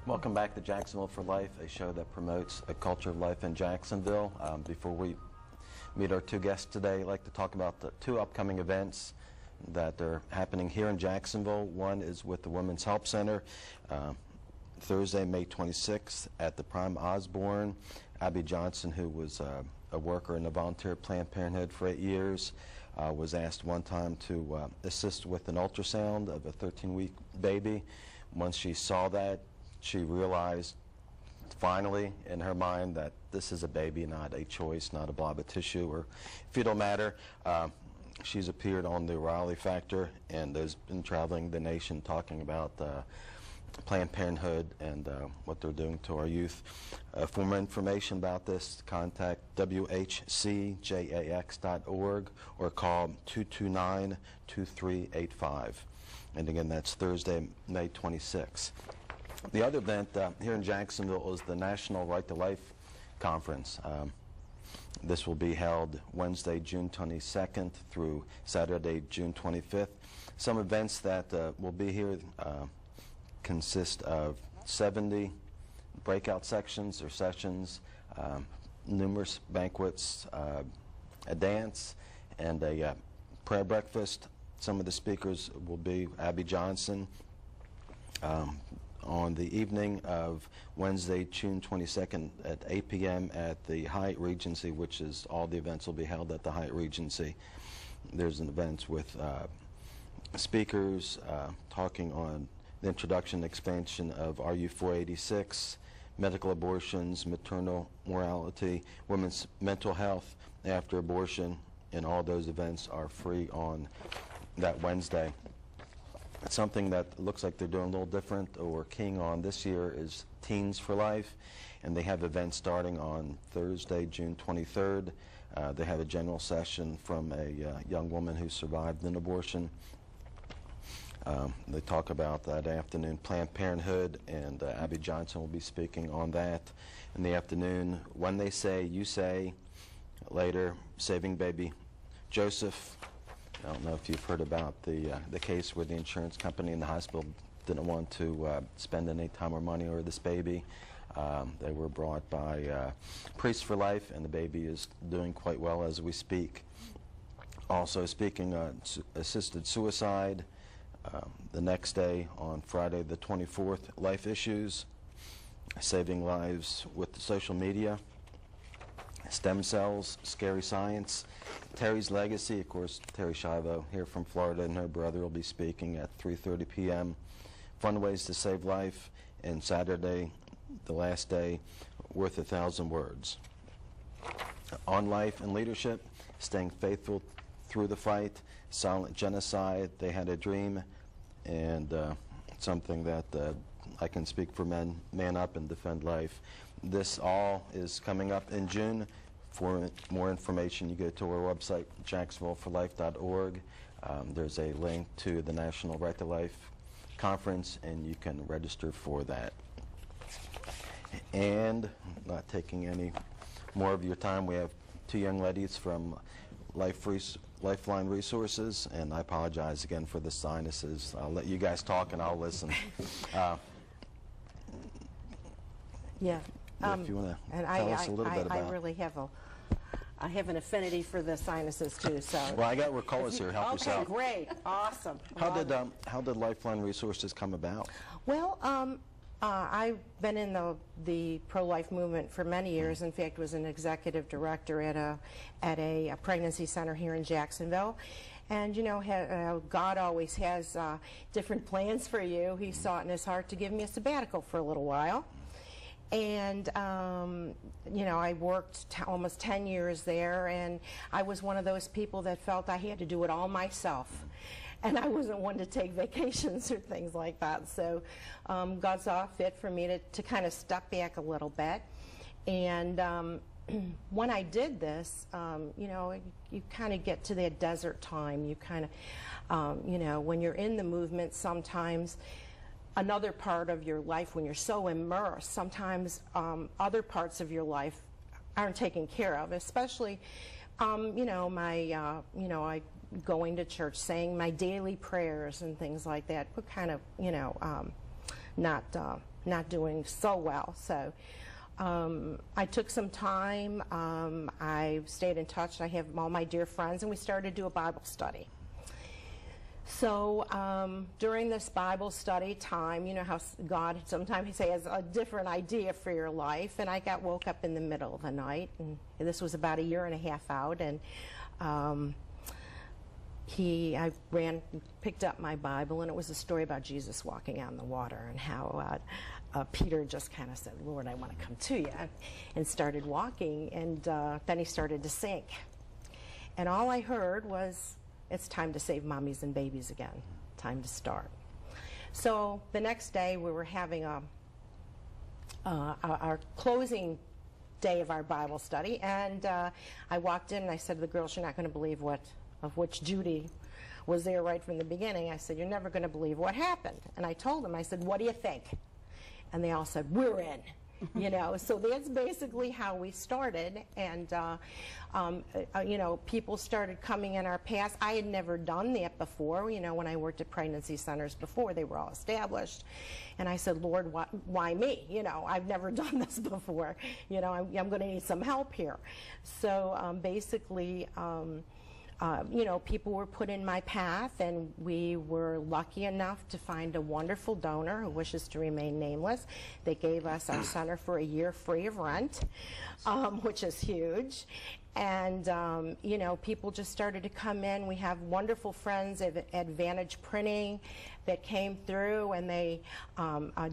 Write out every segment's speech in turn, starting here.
Welcome back to Jacksonville for Life, a show that promotes a culture of life in Jacksonville. Before we meet our two guests today, I'd like to talk about the two upcoming events that are happening here in Jacksonville. One is with the Women's Help Center, Thursday, May 26th at the Prime Osborne. Abby Johnson, who was a worker in a volunteer at Planned Parenthood for 8 years, was asked one time to assist with an ultrasound of a 13-week baby. Once she saw that, she realized finally in her mind that this is a baby, not a choice, not a blob of tissue or fetal matter. She's appeared on the Raleigh Factor and has been traveling the nation talking about Planned Parenthood and what they're doing to our youth. For more information about this, contact whcjax.org or call 229-2385. And again, that's Thursday, May 26th. The other event here in Jacksonville is the National Right to Life Conference. This will be held Wednesday, June 22nd through Saturday, June 25th. Some events that will be here consist of 70 breakout sections or sessions, numerous banquets, a dance, and a prayer breakfast. Some of the speakers will be Abby Johnson. On the evening of Wednesday, June 22nd at 8 p.m. at the Hyatt Regency, which is all the events will be held at the Hyatt Regency. There's an event with speakers talking on the introduction and expansion of RU 486, medical abortions, maternal mortality, women's mental health after abortion, and all those events are free on that Wednesday. Something that looks like they're doing a little different or keying on this year is Teens for Life, and they have events starting on Thursday, June 23rd. They have a general session from a young woman who survived an abortion. They talk about that afternoon Planned Parenthood, and Abby Johnson will be speaking on that. In the afternoon, When They Say, You Say. Later, Saving Baby Joseph. I don't know if you've heard about the case where the insurance company and the hospital didn't want to spend any time or money over this baby. They were brought by Priests for Life, and the baby is doing quite well as we speak. Also speaking assisted suicide. The next day, on Friday the 24th, Life Issues, Saving Lives with the Social Media, Stem Cells, Scary Science, Terry's Legacy. Of course, Terry Shivo here from Florida and her brother will be speaking at 3:30 p.m. Fun Ways to Save Life, and Saturday, the last day, Worth 1,000 Words. On Life and Leadership, Staying Faithful Through the Fight, Silent Genocide, They Had a Dream, and something that I can speak for men, Man Up and Defend Life. This all is coming up in June. For more information, you go to our website, jacksonvilleforlife.org. There's a link to the National Right to Life Conference, and you can register for that. And not taking any more of your time, we have two young ladies from Lifeline Resources, and I apologize again for the sinuses. I'll let you guys talk and I'll listen. Yeah. If you want to tell us a little bit about it. I really have an affinity for the sinuses too. So. Well, I got Ricolas here. Help yourself. Okay, great, awesome. How did Lifeline Resources come about? Well, I've been in the pro-life movement for many years. In fact, was an executive director at a pregnancy center here in Jacksonville. And you know, God always has different plans for you. He saw it in his heart to give me a sabbatical for a little while. And, you know, I worked almost 10 years there, and I was one of those people that felt I had to do it all myself. And I wasn't one to take vacations or things like that. So God saw fit for me to kind of step back a little bit. And when I did this, you know, you kind of get to that desert time. You kind of, you know, when you're in the movement, sometimes another part of your life, when you're so immersed, sometimes other parts of your life aren't taken care of, especially, you know, I going to church, saying my daily prayers and things like that, were kind of, you know, not doing so well. So I took some time. I stayed in touch. I have all my dear friends, and we started to do a Bible study. So during this Bible study time, you know how God sometimes He has a different idea for your life, and I got woke up in the middle of the night, and this was about 1.5 years out, and I ran and picked up my Bible, and it was a story about Jesus walking on the water, and how Peter just kind of said, "Lord, I want to come to you," and started walking, and then he started to sink. And all I heard was, "It's time to save mommies and babies again. Time to start." So the next day we were having our closing day of our Bible study, and I walked in and I said to the girls, "You're not going to believe of which Judy was there right from the beginning." I said, "You're never going to believe what happened." And I told them, I said, "What do you think?" And they all said, "We're in." You know, so that's basically how we started, and you know, people started coming in our path. I had never done that before. You know, when I worked at pregnancy centers before, they were all established, and I said, "Lord, why me? You know, I've never done this before. You know, I'm going to need some help here." So basically, you know, people were put in my path, and we were lucky enough to find a wonderful donor who wishes to remain nameless. They gave us our center for a year free of rent, which is huge. And, you know, people just started to come in. We have wonderful friends at Advantage Printing that came through, and they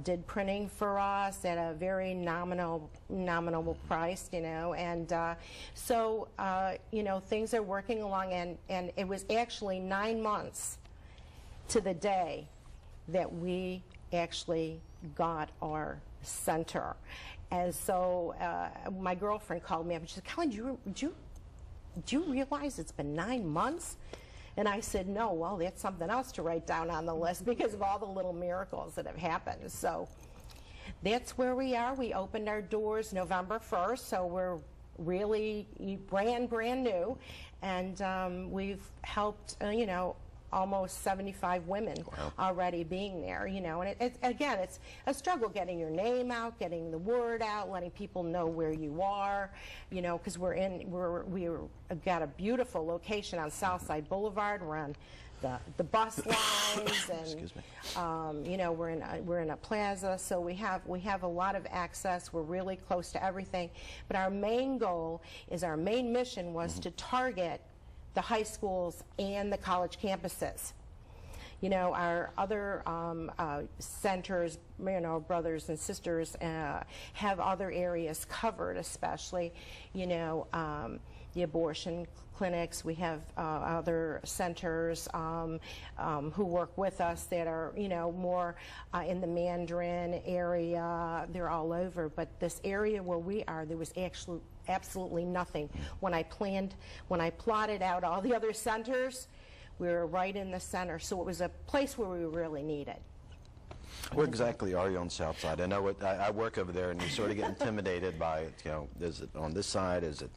did printing for us at a very nominal price, you know. And so, you know, things are working along, and it was actually 9 months to the day that we actually got our center. And so my girlfriend called me up and she said, "Kelly, do you realize it's been 9 months?" And I said, "No." "Well, that's something else to write down on the list because of all the little miracles that have happened." So that's where we are. We opened our doors November 1st, so we're really brand new. And we've helped, you know, almost 75 women already being there, you know. And again, it's a struggle getting your name out, getting the word out, letting people know where you are, you know, because we're got a beautiful location on Southside Boulevard. We're on the bus lines, and you know, we're in a plaza, so we have a lot of access. We're really close to everything. But our main goal is, our main mission was to target the high schools and the college campuses. You know, our other centers, you know, brothers and sisters, have other areas covered, especially, you know, the abortion clinics. We have other centers who work with us that are, you know, more in the Mandarin area. They're all over. But this area where we are, there was actually absolutely nothing. When I plotted out all the other centers, we were right in the center. So it was a place where we were really needed. Where exactly are you on Southside? I know I work over there, and you sort of get intimidated by, you know, is it on this side? Is it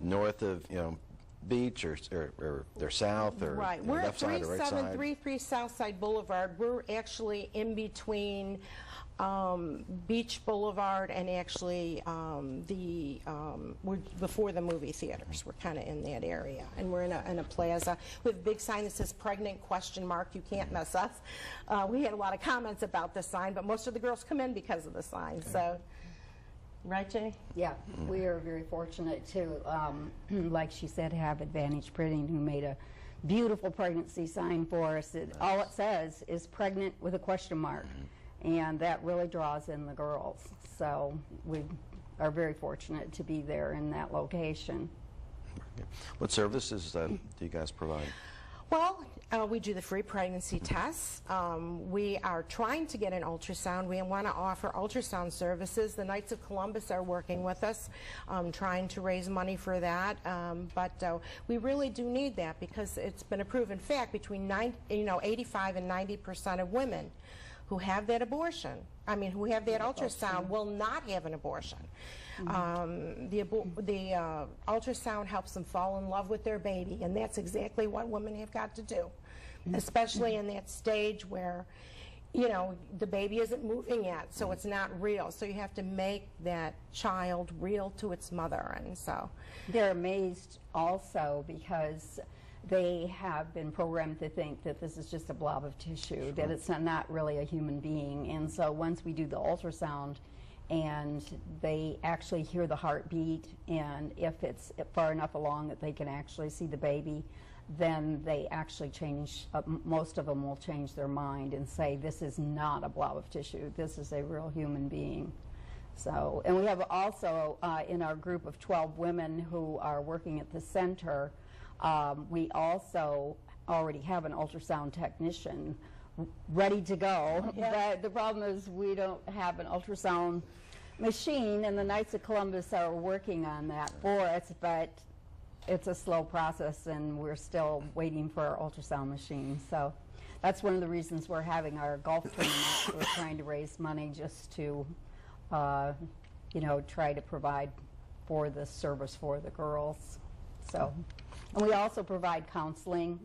north of, you know, Beach, or they're south, or right? You know, We're left at side or right side? 3733 Southside Boulevard. We're actually in between Beach Boulevard and actually we're before the movie theaters. We're kind of in that area, and we're in a plaza with a big sign that says "Pregnant?" ? You can't miss us. We had a lot of comments about the sign, but most of the girls come in because of the sign. So, right, Jenny? Yeah, we are very fortunate to, like she said, have Advantage Printing, who made a beautiful pregnancy sign for us. All it says is "pregnant" with a question mark. And that really draws in the girls. So we are very fortunate to be there in that location. What services do you guys provide? Well, we do the free pregnancy tests. We are trying to get an ultrasound. We want to offer ultrasound services. The Knights of Columbus are working with us, trying to raise money for that. But we really do need that, because it's been a proven fact between 85 and 90% of women who have that who have that ultrasound will not have an abortion. The ultrasound helps them fall in love with their baby, and that's exactly what women have got to do, especially in that stage where, you know, the baby isn't moving yet, so it's not real. So you have to make that child real to its mother, and so. They're amazed also because they have been programmed to think that this is just a blob of tissue, that it's not really a human being. And so once we do the ultrasound and they actually hear the heartbeat, and if it's far enough along that they can actually see the baby, then they actually change, most of them will change their mind and say, this is not a blob of tissue, this is a real human being. So, and we have also in our group of 12 women who are working at the center, we also already have an ultrasound technician ready to go. Yeah. But the problem is we don't have an ultrasound machine, and the Knights of Columbus are working on that for us, but it's a slow process, and we're still waiting for our ultrasound machine. So that's one of the reasons we're having our golf tournament. We're trying to raise money just to, you know, try to provide for this service for the girls. So, and we also provide counseling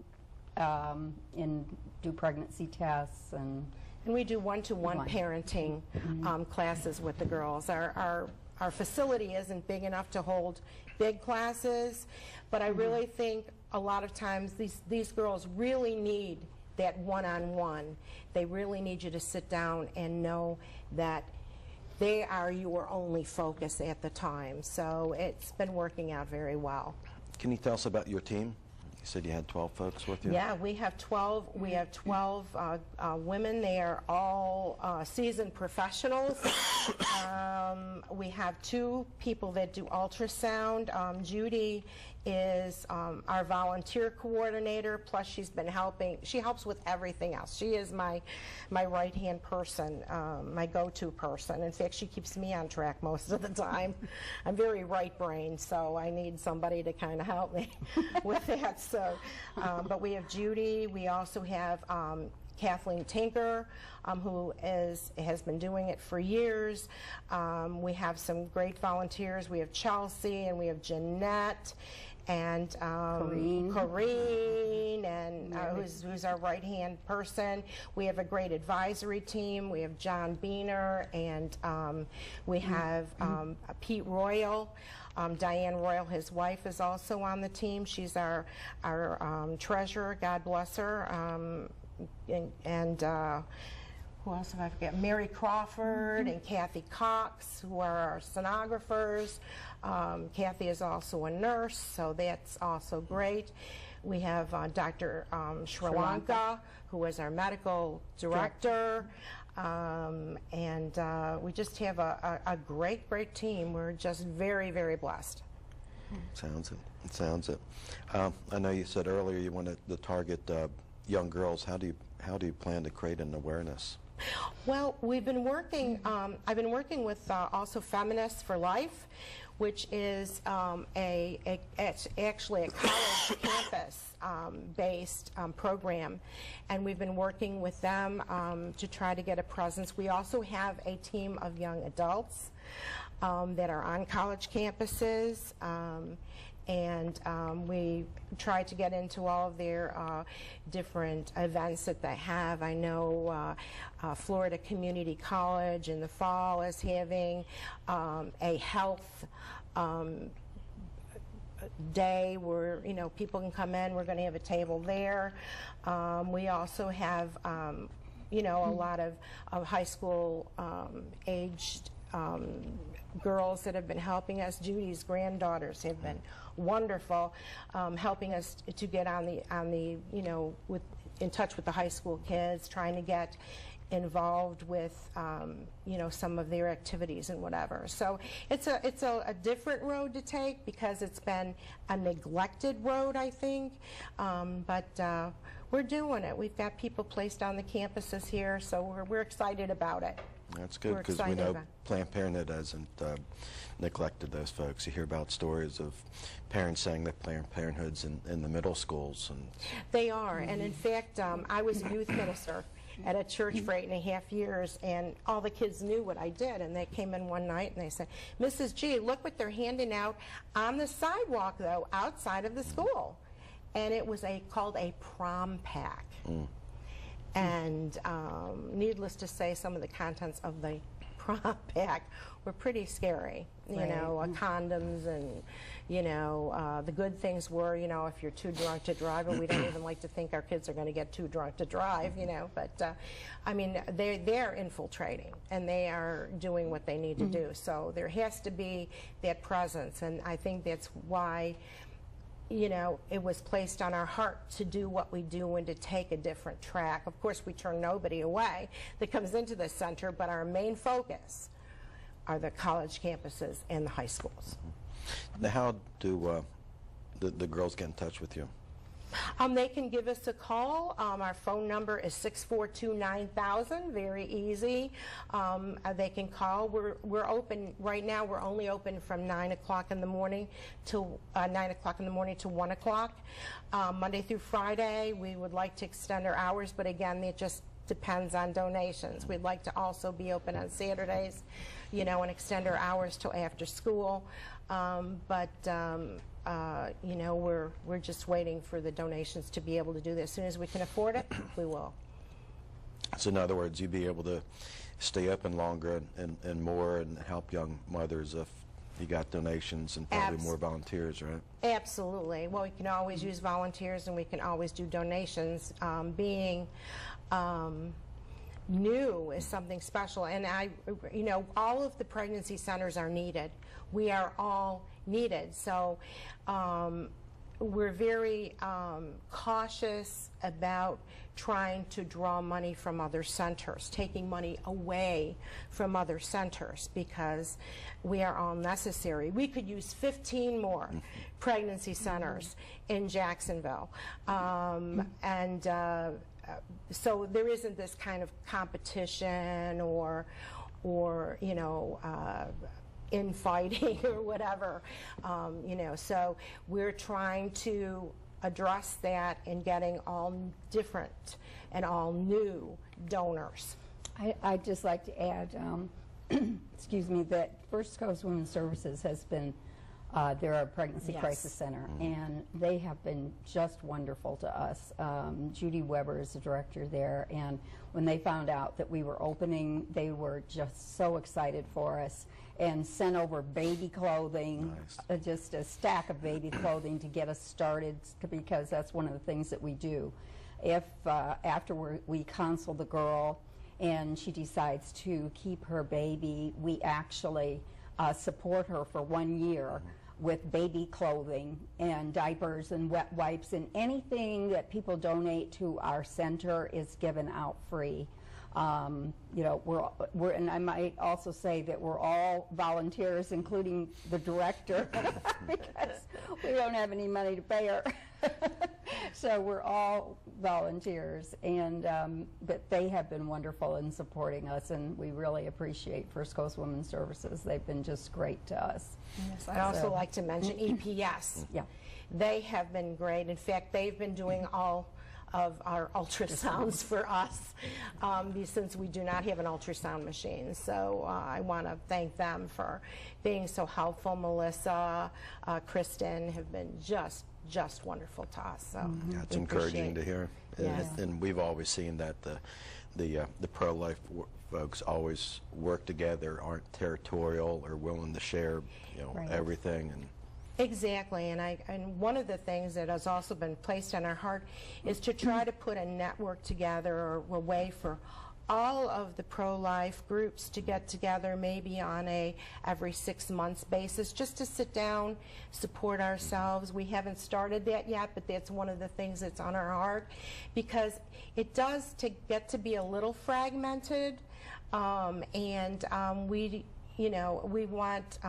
and do pregnancy tests, and we do one-to-one parenting classes with the girls. Our facility isn't big enough to hold big classes, but I really think a lot of times these girls really need that one-on-one. They really need you to sit down and know that they are your only focus at the time. So it's been working out very well. Can you tell us about your team? You said you had 12 folks with you? Yeah, we have 12. We have 12 women. They are all seasoned professionals. We have 2 people that do ultrasound. Judy is our volunteer coordinator, plus she's been helping. She helps with everything else. She is my right-hand person, my go-to person. In fact, she keeps me on track most of the time. I'm very right-brained, so I need somebody to kind of help me with that. So, but we have Judy. We also have Kathleen Tinker, who has been doing it for years. We have some great volunteers. We have Chelsea, and we have Jeanette, and Corrine, and who's our right-hand person. We have a great advisory team. We have John Beener, and we have Pete Royal. Diane Royal, his wife, is also on the team. She's our treasurer, God bless her. And who else have I forget? Mary Crawford and Kathy Cox, who are our sonographers. Kathy is also a nurse, so that's also great. We have Dr. Shrilanka, who is our medical director. And we just have a great team. We're just very, very blessed. Sounds it. It sounds it. I know you said earlier you wanted to target young girls. How do you plan to create an awareness? Well, we've been working. I've been working with also Feminists for Life, which is it's actually a college campus based program, and we've been working with them to try to get a presence. We also have a team of young adults that are on college campuses. And we try to get into all of their different events that they have. I know Florida Community College in the fall is having a health day where, you know, people can come in. We're going to have a table there. We also have, you know, a lot of high school aged girls that have been helping us. Judy's granddaughters have been wonderful, helping us to get on the you know, in touch with the high school kids, trying to get involved with you know, some of their activities and whatever. So it's a different road to take because it's been a neglected road, I think, but we're doing it. We've got people placed on the campuses here, so we're excited about it. That's good, because we know Planned Parenthood hasn't neglected those folks. You hear about stories of parents saying that Planned Parenthood's in the middle schools. And they are, and in fact, I was a youth minister at a church for 8.5 years, and all the kids knew what I did, and they came in one night and they said, Mrs. G, look what they're handing out on the sidewalk, though, outside of the school. And it was called a prom pack. And needless to say, some of the contents of the prom pack were pretty scary. You Right. know, condoms and, you know, the good things were, you know, if you're too drunk to drive, and we don't even like to think our kids are going to get too drunk to drive, you know. But, I mean, they're infiltrating, and they are doing what they need to do. So there has to be that presence, and I think that's why, you know, it was placed on our heart to do what we do and to take a different track. Of course, we turn nobody away that comes into the center, but our main focus are the college campuses and the high schools. Now, how do the girls get in touch with you? They can give us a call. Our phone number is 642-9000. Very easy. They can call. We're open right now. We're only open from 9 o'clock in the morning to 9 o'clock in the morning to 1 o'clock, Monday through Friday. We would like to extend our hours, but again, it just depends on donations. We'd like to also be open on Saturdays, you know, and extend our hours till after school. You know, we're just waiting for the donations to be able to do this. As soon as we can afford it, we will. So in other words, you'd be able to stay open longer and more and help young mothers if you got donations and probably more volunteers, right? Absolutely. Well, we can always use volunteers, and we can always do donations. Being new is something special, and you know, all of the pregnancy centers are needed. We are all needed, so we're very cautious about trying to draw money from other centers, taking money away from other centers, because we are all necessary. We could use 15 more pregnancy centers in Jacksonville, and so there isn't this kind of competition or you know, infighting or whatever, you know. So we're trying to address that in getting all different and all new donors. I'd just like to add, excuse me, that First Coast Women's Services has been, they're a pregnancy crisis center, and they have been just wonderful to us. Judy Weber is the director there, and when they found out that we were opening, they were just so excited for us and sent over baby clothing, just a stack of baby clothing to get us started, because that's one of the things that we do. If after we counsel the girl and she decides to keep her baby, we actually support her for 1 year with baby clothing and diapers and wet wipes, and anything that people donate to our center is given out free. You know, and I might also say that we're all volunteers, including the director, because we don't have any money to pay her. So we're all volunteers, and but they have been wonderful in supporting us, and we really appreciate First Coast Women's Services. They've been just great to us. Yes, I'd also like to mention EPS. Yeah. They have been great. In fact, they've been doing all of our ultrasounds for us, since we do not have an ultrasound machine. So I want to thank them for being so helpful. Melissa, Kristen have been just wonderful to us. So Yeah, it's encouraging to hear. Yes. And we've always seen that the pro-life folks always work together, aren't territorial, or willing to share, you know, everything. And exactly, and one of the things that has also been placed on our heart is to try to put a network together, or a way for all of the pro-life groups to get together, maybe on a every 6 months basis, just to sit down, support ourselves. We haven't started that yet, but that's one of the things that's on our heart, because it does get to be a little fragmented, we, you know, we want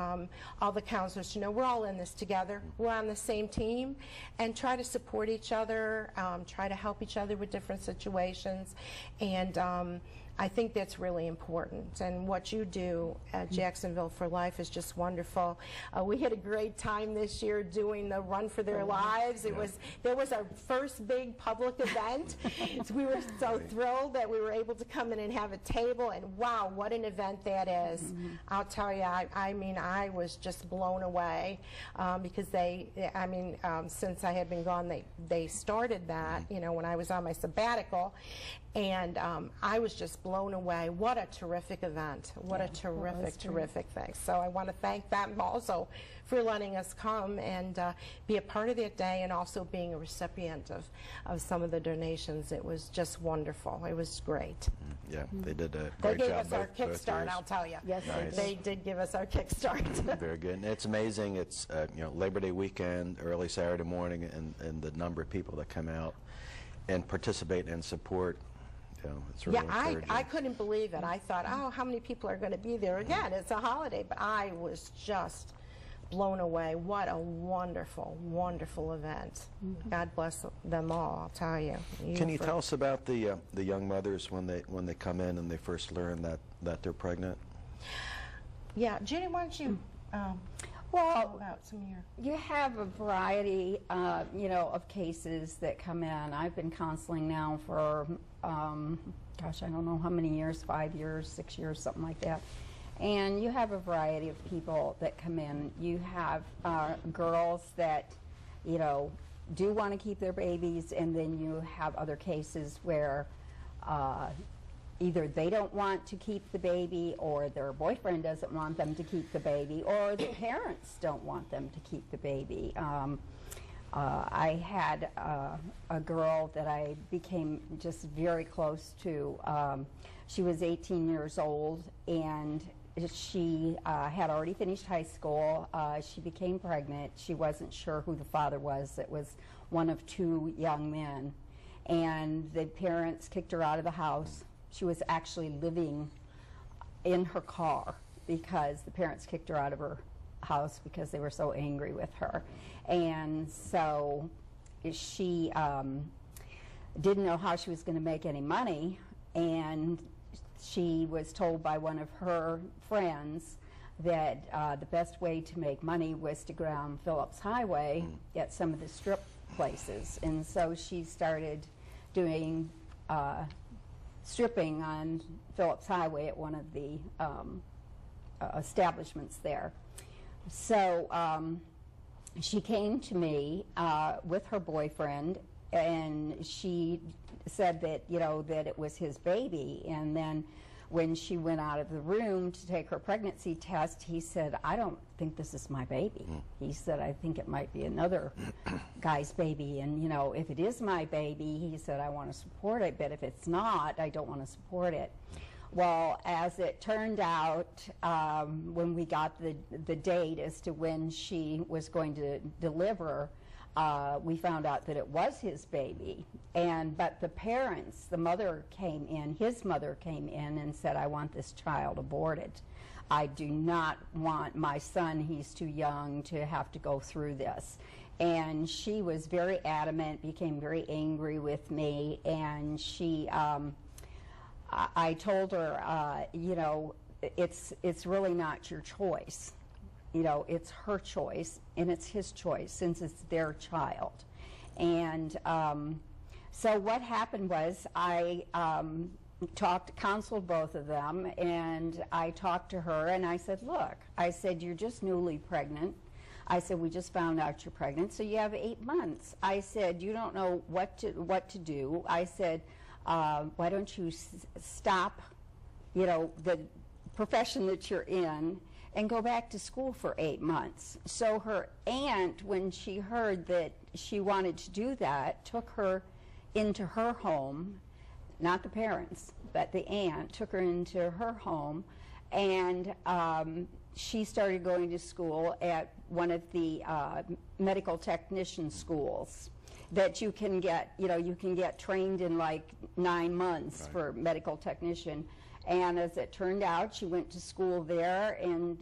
all the counselors to know we're all in this together. We're on the same team, and try to support each other, try to help each other with different situations, and I think that's really important. And what you do at Jacksonville for Life is just wonderful. We had a great time this year doing the Run for Their Lives. There was our first big public event. So we were so thrilled that we were able to come in and have a table, and wow, what an event that is. I'll tell you, I mean, I was just blown away, because since I had been gone, they started that, you know, when I was on my sabbatical. And I was just blown away. What a terrific event. What a terrific thing. So I want to thank them also for letting us come and be a part of that day, and also being a recipient of some of the donations. It was just wonderful. It was great. Yeah, they did a They great gave job. us our both kickstart, years. I'll tell you. Yes, Nice. They did give us our kickstart. Very good. And it's amazing. It's Labor Day weekend, early Saturday morning, and the number of people that come out and participate and support. It's really encouraging. I couldn't believe it. I thought, oh, how many people are going to be there? Again, it's a holiday, but I was just blown away. What a wonderful, wonderful event. God bless them all, I'll tell you. Can you tell us about the young mothers when they come in and they first learn that they're pregnant? Yeah, Judy, why don't you talk Well, about some of your... you have a variety, of cases that come in. I've been counseling now for, gosh, I don't know how many years, 5 years, 6 years, something like that. And you have a variety of people that come in. You have girls that, do want to keep their babies, and then you have other cases where either they don't want to keep the baby, or their boyfriend doesn't want them to keep the baby, or the parents don't want them to keep the baby. I had a girl that I became just very close to. She was 18 years old, and she had already finished high school. She became pregnant. She wasn't sure who the father was. It was one of two young men. And the parents kicked her out of the house. She was actually living in her car because the parents kicked her out of her house because they were so angry with her. And so she didn't know how she was going to make any money, and she was told by one of her friends that the best way to make money was to go down Phillips Highway at some of the strip places. And so she started doing stripping on Phillips Highway at one of the establishments there. So she came to me with her boyfriend, and she said that, that it was his baby. And then when she went out of the room to take her pregnancy test, he said, I don't think this is my baby. He said, I think it might be another guy's baby. And, if it is my baby, he said, I want to support it. But if it's not, I don't want to support it. Well, as it turned out, when we got the date as to when she was going to deliver, we found out that it was his baby. But the parents, the mother came in, his mother came in and said, I want this child aborted. I do not want my son, he's too young to have to go through this. And she was very adamant, became very angry with me, and she, I told her, it's really not your choice. It's her choice, and it's his choice, since it's their child. And so what happened was I counseled both of them, and I talked to her, and I said, look, I said, you're just newly pregnant. I said, we just found out you're pregnant, so you have 8 months. I said, you don't know what to do. I said, why don't you stop, the profession that you're in, and go back to school for 8 months. So her aunt, when she heard that she wanted to do that, took her into her home, not the parents, but the aunt took her into her home, and she started going to school at one of the medical technician schools that you can get, you can get trained in like 9 months for medical technician. And as it turned out, she went to school there, and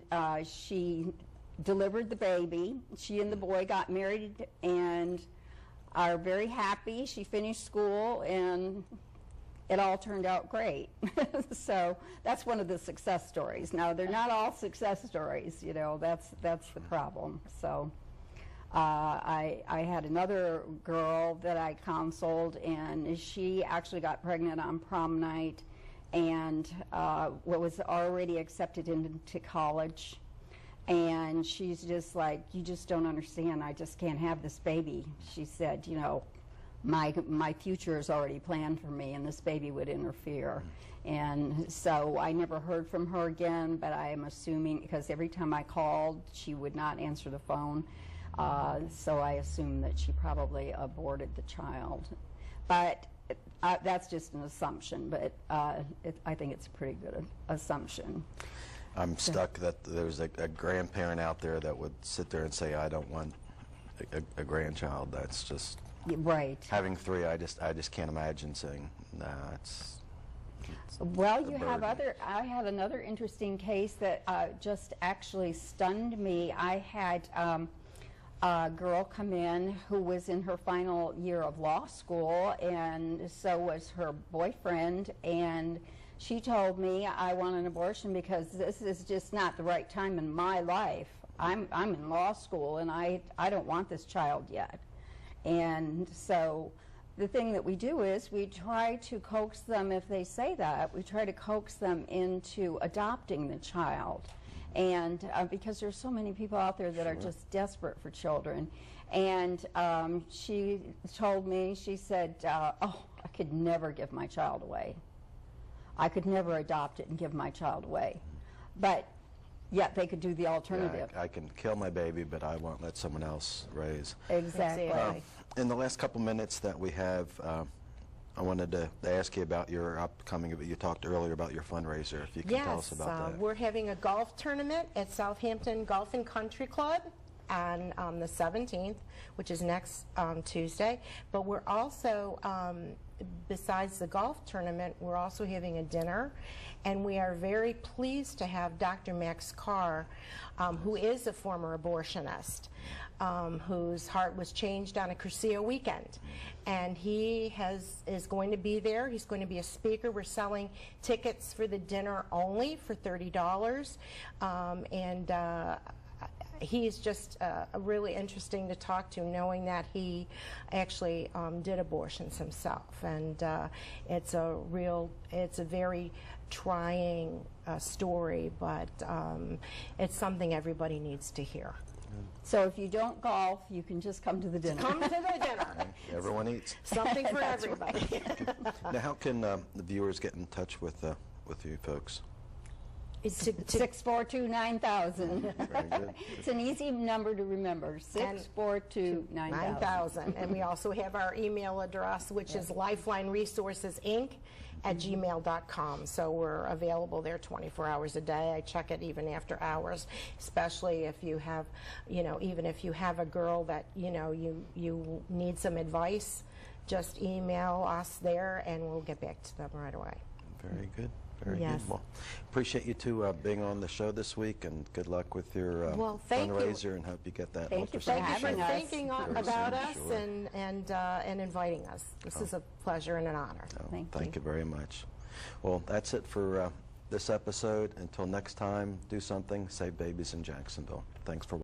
she delivered the baby. She and the boy got married and are very happy. She finished school, and it all turned out great. So that's one of the success stories. Now, they're not all success stories, that's the problem. So I had another girl that I counseled, and she actually got pregnant on prom night, and was already accepted into college. And she's just like, you just don't understand, I just can't have this baby. She said, my future is already planned for me, and this baby would interfere. And so I never heard from her again, but I am assuming, because every time I called, she would not answer the phone. So I assume that she probably aborted the child. But that's just an assumption, but I think it's a pretty good assumption. I'm stuck that there's a grandparent out there that would sit there and say, I don't want a grandchild. That's just... Right. Having 3, I just can't imagine saying, nah, it's well, a you have burden. I had another interesting case that just actually stunned me. I had a girl come in who was in her final year of law school, and so was her boyfriend, and she told me, I want an abortion because this is just not the right time in my life. I'm in law school, and I don't want this child yet. And so the thing that we do is we try to coax them, if they say that, we try to coax them into adopting the child. And because there's so many people out there that are just desperate for children. And she told me, she said, oh, I could never give my child away. I could never adopt it and give my child away. But yet they could do the alternative. Yeah, I can kill my baby, but I won't let someone else raise. Exactly. In the last couple minutes that we have, I wanted to ask you about your upcoming, you talked earlier about your fundraiser, if you can tell us about that. We're having a golf tournament at Southampton Golf and Country Club on the 17th, which is next Tuesday. But we're also, besides the golf tournament, we're also having a dinner, and we are very pleased to have Dr. Max Carr, who is a former abortionist, whose heart was changed on a Crucio weekend. And he is going to be there. He's going to be a speaker. We're selling tickets for the dinner only for $30. He's just really interesting to talk to, knowing that he actually did abortions himself. And it's a very trying story, but it's something everybody needs to hear. So if you don't golf, you can just come to the dinner. Come to the dinner. Everyone eats. Something for everybody. Now, how can the viewers get in touch with you folks? It's 642-9000. Very good. It's an easy number to remember, 642-9000. 9,000. And we also have our email address, which is Lifeline Resources Inc. @gmail.com. So we're available there 24 hours a day. I check it even after hours, especially if you have, even if you have a girl that, you need some advice, just email us there and we'll get back to them right away. Very good. Very Yes. good. Well, appreciate you two being on the show this week, and good luck with your thank you. fundraiser, and hope you get that Thank you for ultrasound having machine us. Thinking very about soon, us sure. and inviting us. This is a pleasure and an honor. Oh, Thank thank you. you very much. Well, that's it for this episode. Until next time, do something, save babies in Jacksonville. Thanks for watching.